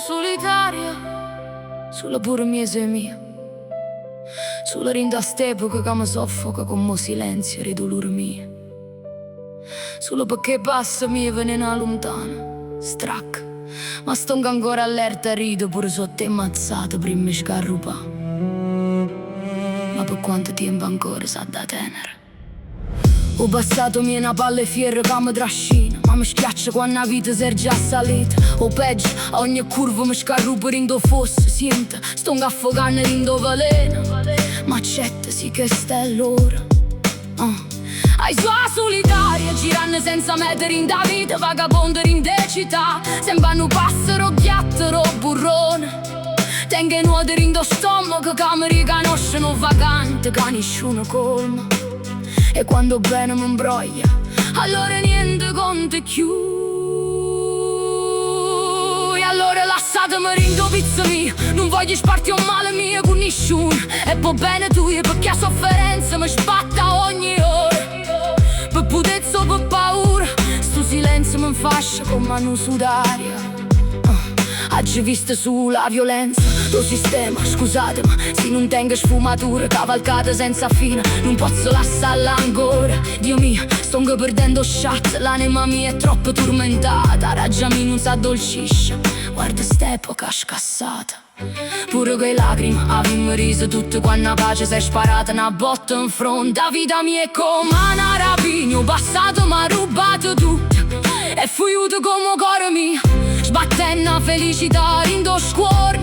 solitaria, sulla pure mia se mia. Sulla rinda st'epoca che mi soffoca con mo silenzio e dolore mio. Solo perché passa mia venena lontana, stracca. Ma sto ancora allerta e rido pure sotto ammazzata prima di scarrupà. Ma per quanto tempo ancora sa da tenere. Ho passato mia una palle fiera che mi trascina, ma mi schiaccia quando la vita si è già salita. O peggio, a ogni curva mi scarrupa rindo fosse, sente, sto affogando rindo veleno. Ma accetta sì che sta è l'ora. Ai sua solitaria, girando senza mettere in da vita, vagabondo indecita. Sembra un passero, chiattero, burrone. Tengo nuoto rindo stomaco che mi riconoscono vagante, che nessuno colma. E quando bene mi imbroglia, allora niente conta più. E allora lasciatemi rindo pizza mia, non voglio spartire un male mio con nessuno. E poi bene tu, perché la sofferenza mi spatta ogni ora. Per putezza, per paura, sto silenzio mi fascia come mano sudaria. Oggi visto sulla violenza, lo sistema, scusatemi, se non tengo sfumature, cavalcate senza fine, non posso lasciarla ancora. Dio mio, sto perdendo shot, l'anima mia è troppo tormentata, ragione mia non s'addolcisce, guarda st'epoca scassata. Pure che lacrime, avevamo riso tutte quando la pace si è sparata una botta in fronte. La vita mia è come una rapina, passato mi ha rubato tutto, e fuiuto come cuore mio. Sbattendo la felicità rindo scuorno,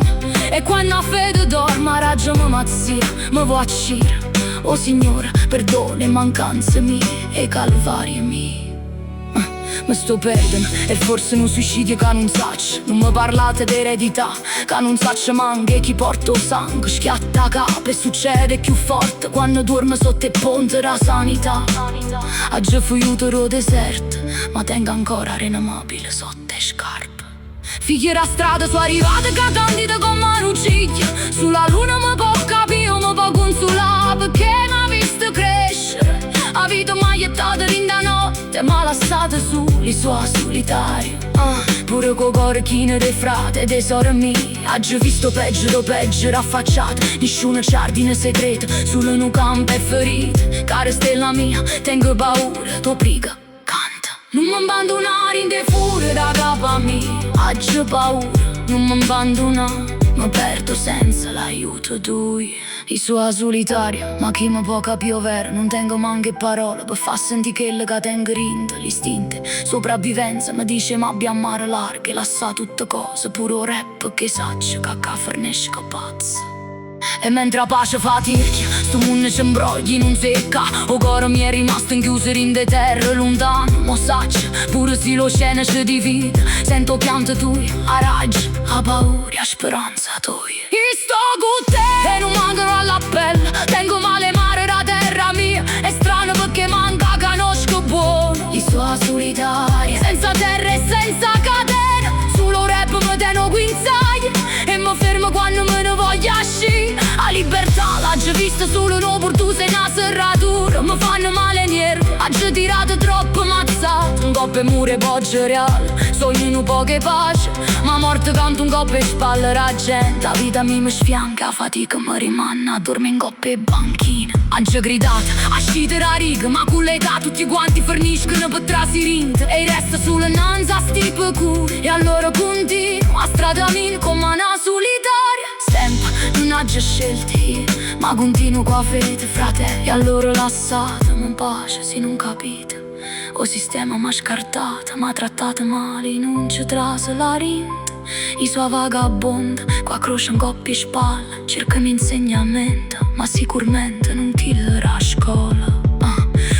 e quando la fede dorma raggio mi mazzia, mi vuoi accire. Oh Signore, perdono le mancanze mie e calvarie mie. Mi sto perdendo e forse un suicidio che non saccio. Non mi parlate d'eredità, che non saccio manca chi porta il sangue. Schiatta capo e succede più forte quando dorme sotto il ponte della sanità. Oggi fuiuto il deserto, ma tengo ancora arena mobile sotto le scarpe. Figli la strada sono arrivate cantandite con mano ciglia. Sulla luna mi può capire, mi può consolare, perché mi ha visto crescere. La vita magliettata rinda notte, ma lasciata soli sua solitaria. Pure con cuore chino dei frate e dei sorelle mie. Oggi visto peggio do peggio raffacciate, nessuno giardino segreto, solo un campo e ferite. Cara stella mia, tengo paura, tu prega, canta. Non mi abbandonare in de furie da capa mia. Oggi ho paura, non mi abbandonare, mi perdo senza l'aiuto tuo. Io sono solitaria, ma chi mi può capire vero? Non tengo manche parole per far sentire quello che tengo rindo. L'istinto, sopravvivenza mi dice ma abbiamo mare larghe, lascia tutte cose, pure il rap che saccio che fornisce pazzo. E mentre la pace fa tirchia, sto mondo ci imbrogli non secca. O cuore mi è rimasto inchiuso in de terre lontano. Mo saccio, pure se lo scena ci divide, sento piante tue, a raggio, a paura, a speranza tue. Io sto con te e non mancano alla pelle, tengo male mare la terra mia. È strano perché manca conosco buono. Io sono solitaria, senza terra e senza catena, solo rap mi tengo guinzaglio e mi fermo quando me ne voglio uscire. La libertà l'ho vista solo no per tu sei una serratura. Mi fanno male i nervi, ho tirato troppo mazzato. Un coppo e muro e poggia reale, sogno un po' che pace, ma morte canto un coppo e spalle la gente. La vita mi sfianca, la fatica mi rimane a dormire in coppe e banchine. Ho gridato, ascite la riga, ma con l'età tutti quanti forniscono per trasi rinte. E resta solo nanza sti curi, e allora continuo a strada mia come una solitaria. Sempre non ho già scelte io, ma continuo qua fede frate. E allora lasciatemi in pace se non capite. O sistema m'ha scartata, m'ha trattata male, non ci trase la rinda. I suoi vagabond, qua croce in coppie e spalle, cercano insegnamento, ma sicuramente non ti darà a scuola.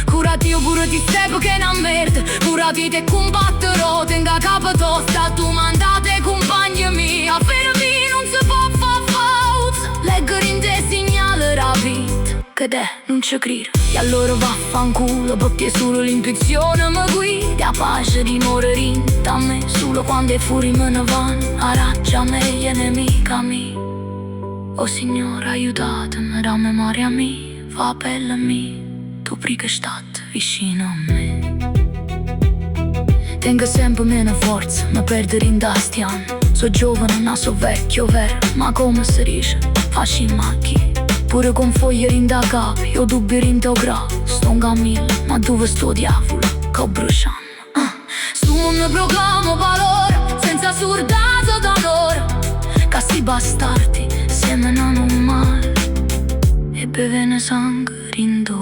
Curati io pure ti stepo che è una merda, curati te combatterò, tenga capo tosta, tu mandate compagni miei. A fermi non si può far pausa, leggere in te segnale rapid, che te non ci crire. E allora vaffanculo, perché solo l'intuizione mi guida, a pace di morire in a me, solo quando i fuori me ne vanno, a raggia meglio nemica mia. Oh Signore aiutatemi, da memoria mia, fa pelle mia, tu prega state vicino a me. Tengo sempre meno forza, ma perdere in sti anni. So giovane, naso vecchio, vero, ma come si dice, facci in macchina. Pure con foglie rinda capo, io dubbi rinda grave. Sto in cammino, ma dove sto diavolo, che bruciamo. Sto mondo proclamo valore, senza surdato d'onore. Che sti bastardi semenano male e bevene sangue rindo.